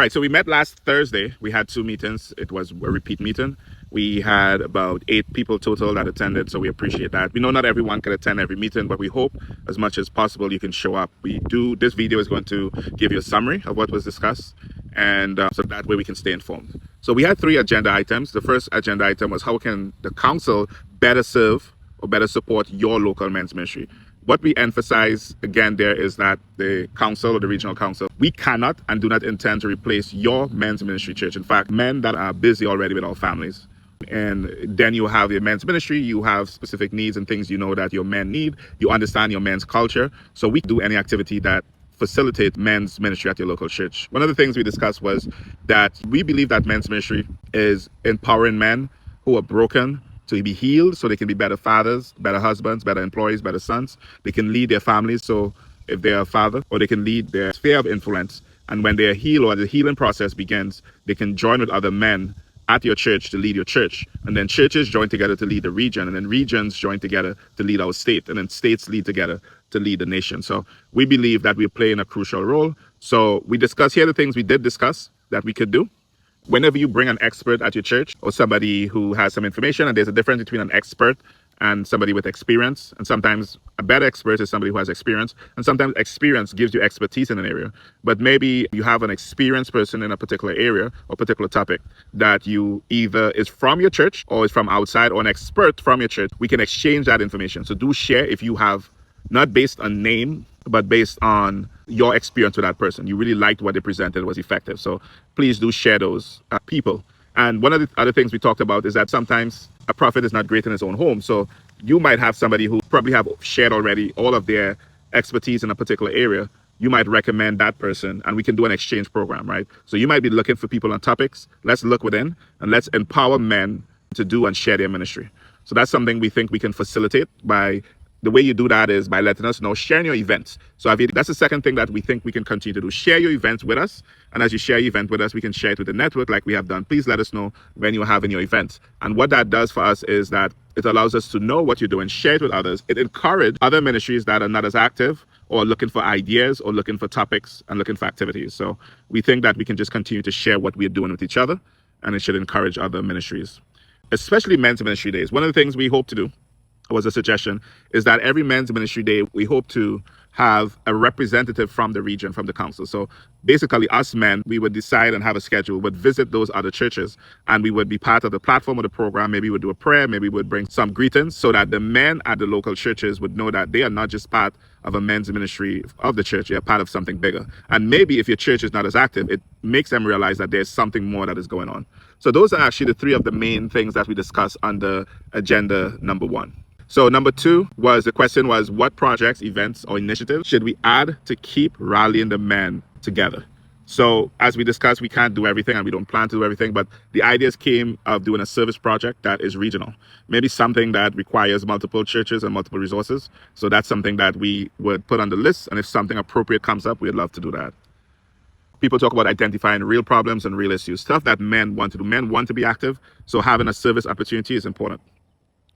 right, so we met last Thursday. We had 2 meetings. It was a repeat meeting. We had about 8 people total that attended, so we appreciate that. We know not everyone can attend every meeting, but we hope as much as possible you can show up. This video is going to give you a summary of what was discussed, and so that way we can stay informed. So we had 3 agenda items. The first agenda item was how can the council better serve or better support your local men's ministry. What we emphasize again there is that the council or the regional council, we cannot and do not intend to replace your men's ministry church. In fact, men that are busy already with our families. And then you have your men's ministry, you have specific needs and things you know that your men need. You understand your men's culture. So we do any activity that facilitate men's ministry at your local church. One of the things we discussed was that we believe that men's ministry is empowering men who are broken to be healed so they can be better fathers, better husbands, better employees, better sons. They can lead their families. So if they're a father, or they can lead their sphere of influence. And when they're healed or the healing process begins, they can join with other men at your church to lead your church. And then churches join together to lead the region. And then regions join together to lead our state. And then states lead together to lead the nation. So we believe that we're playing a crucial role. So we discuss here the things we did discuss that we could do. Whenever you bring an expert at your church or somebody who has some information, and there's a difference between an expert and somebody with experience, and sometimes a better expert is somebody who has experience, and sometimes experience gives you expertise in an area. But maybe you have an experienced person in a particular area or particular topic that you either is from your church or is from outside, or an expert from your church. We can exchange that information. So do share if you have, not based on name, but based on your experience with that person. You really liked what they presented, was effective. So please do share those people. And one of the other things we talked about is that sometimes a prophet is not great in his own home. So you might have somebody who probably have shared already all of their expertise in a particular area. You might recommend that person and we can do an exchange program, right? So you might be looking for people on topics. Let's look within and let's empower men to do and share their ministry. So that's something we think we can facilitate by the way you do that is by letting us know, sharing your events. So that's the second thing that we think we can continue to do. Share your events with us. And as you share your event with us, we can share it with the network like we have done. Please let us know when you're having your events. And what that does for us is that it allows us to know what you're doing, share it with others. It encourages other ministries that are not as active or looking for ideas or looking for topics and looking for activities. So we think that we can just continue to share what we're doing with each other, and it should encourage other ministries, especially men's ministry days. One of the things we hope to do, was a suggestion, is that every men's ministry day, we hope to have a representative from the region, from the council. So basically us men, we would decide and have a schedule, would visit those other churches, and we would be part of the platform of the program. Maybe we would do a prayer, maybe we would bring some greetings so that the men at the local churches would know that they are not just part of a men's ministry of the church, they are part of something bigger. And maybe if your church is not as active, it makes them realize that there's something more that is going on. So those are actually the 3 of the main things that we discussed under agenda number 1. So number 2 was, the question was, what projects, events, or initiatives should we add to keep rallying the men together? So as we discussed, we can't do everything and we don't plan to do everything, but the ideas came of doing a service project that is regional. Maybe something that requires multiple churches and multiple resources. So that's something that we would put on the list. And if something appropriate comes up, we'd love to do that. People talk about identifying real problems and real issues, stuff that men want to do. Men want to be active. So having a service opportunity is important.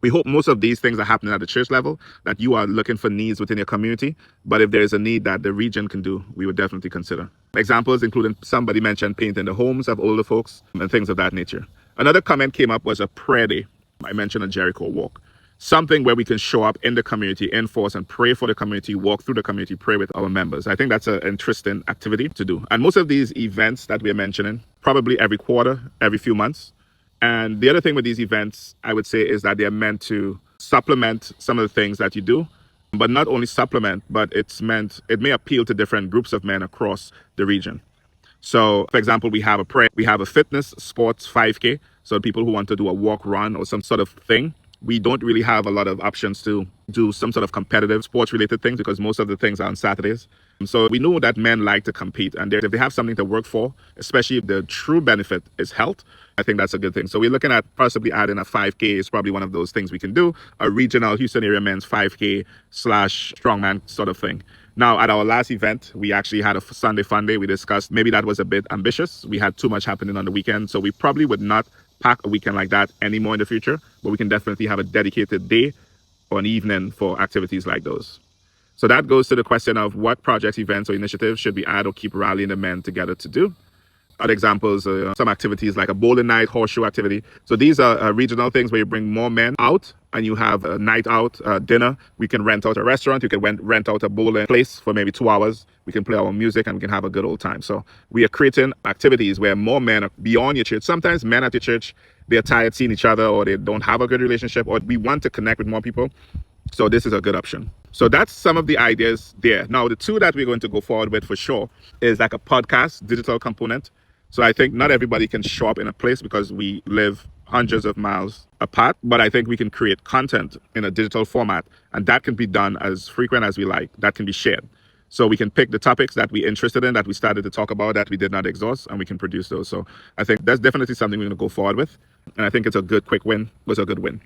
We hope most of these things are happening at the church level, that you are looking for needs within your community. But if there is a need that the region can do, we would definitely consider. Examples including, somebody mentioned painting the homes of older folks and things of that nature. Another comment came up was a prayer day. I mentioned a Jericho walk. Something where we can show up in the community, in force, and pray for the community, walk through the community, pray with our members. I think that's an interesting activity to do. And most of these events that we're mentioning, probably every quarter, every few months. And the other thing with these events, I would say, is that they're meant to supplement some of the things that you do, but not only supplement, but it may appeal to different groups of men across the region. So, for example, we have a fitness, sports, 5K. So people who want to do a walk, run, or some sort of thing. We don't really have a lot of options to do some sort of competitive sports-related things because most of the things are on Saturdays. So we know that men like to compete, and if they have something to work for, especially if the true benefit is health, I think that's a good thing. So we're looking at possibly adding a 5K is probably one of those things we can do, a regional Houston area men's 5K / strongman sort of thing. Now, at our last event, we actually had a Sunday fun day. We discussed maybe that was a bit ambitious. We had too much happening on the weekend, so we probably would not pack a weekend like that anymore in the future, but we can definitely have a dedicated day or an evening for activities like those. So that goes to the question of what projects, events, or initiatives should we add or keep rallying the men together to do. Other examples, some activities like a bowling night, horseshoe activity. So these are regional things where you bring more men out and you have a night out, dinner. We can rent out a restaurant. You can rent out a bowling place for maybe 2 hours. We can play our music and we can have a good old time. So we are creating activities where more men are beyond your church. Sometimes men at your church, they're tired seeing each other or they don't have a good relationship, or we want to connect with more people. So this is a good option. So that's some of the ideas there. Now, the two that we're going to go forward with for sure is like a podcast digital component. So I think not everybody can show up in a place because we live hundreds of miles apart, but I think we can create content in a digital format, and that can be done as frequent as we like. That can be shared. So we can pick the topics that we're interested in, that we started to talk about, that we did not exhaust, and we can produce those. So I think that's definitely something we're going to go forward with. And I think it's a good quick win. It was a good win.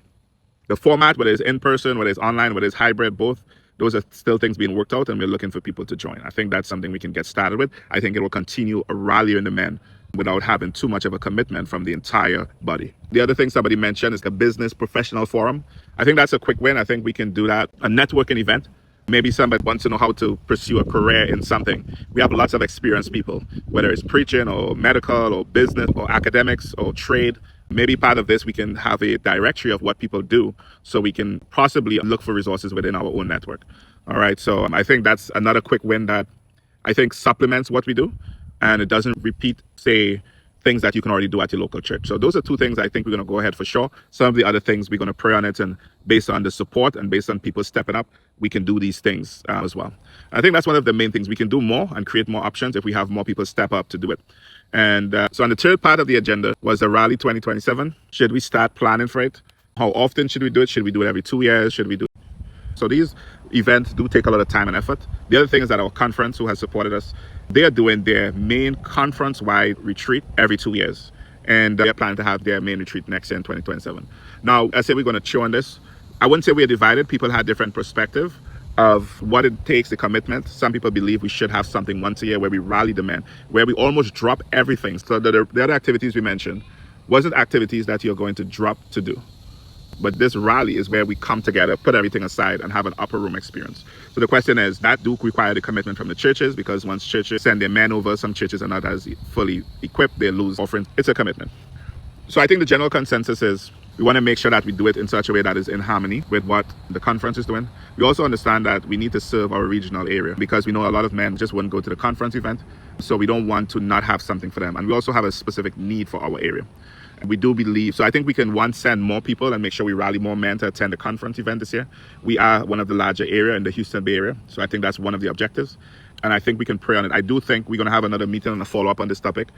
The format, whether it's in person, whether it's online, whether it's hybrid, both, those are still things being worked out, and we're looking for people to join. I think that's something we can get started with. I think it will continue rallying the men without having too much of a commitment from the entire body. The other thing somebody mentioned is the business professional forum. I think that's a quick win. I think we can do that. A networking event. Maybe somebody wants to know how to pursue a career in something. We have lots of experienced people, whether it's preaching or medical or business or academics or trade. Maybe part of this, we can have a directory of what people do so we can possibly look for resources within our own network. All right. So I think that's another quick win that I think supplements what we do, and it doesn't repeat, say, things that you can already do at your local church. So those are two things I think we're going to go ahead for sure. Some of the other things we're going to pray on it, and based on the support and based on people stepping up, we can do these things as well. I think that's one of the main things. We can do more and create more options if we have more people step up to do it. And so on the third part of the agenda was the Rally 2027. Should we start planning for it? How often should we do it? Should we do it every 2 years? Should we do it? So these events do take a lot of time and effort. The other thing is that our conference, who has supported us, they are doing their main conference-wide retreat every 2 years. And they're planning to have their main retreat next year in 2027. Now, I say we're going to chew on this. I wouldn't say we're divided. People had different perspective of what it takes, the commitment. Some people believe we should have something once a year where we rally the men, where we almost drop everything. So the other activities we mentioned wasn't activities that you're going to drop to do. But this rally is where we come together, put everything aside, and have an upper room experience. So the question is, that do require the commitment from the churches, because once churches send their men over, some churches are not as fully equipped, they lose offerings. It's a commitment. So I think the general consensus is we want to make sure that we do it in such a way that is in harmony with what the conference is doing. We also understand that we need to serve our regional area, because we know a lot of men just wouldn't go to the conference event. So we don't want to not have something for them. And we also have a specific need for our area. We do believe, so I think we can send more people and make sure we rally more men to attend the conference event this year. We are one of the larger area in the Houston Bay Area. So I think that's one of the objectives. And I think we can pray on it. I do think we're going to have another meeting and a follow-up on this topic.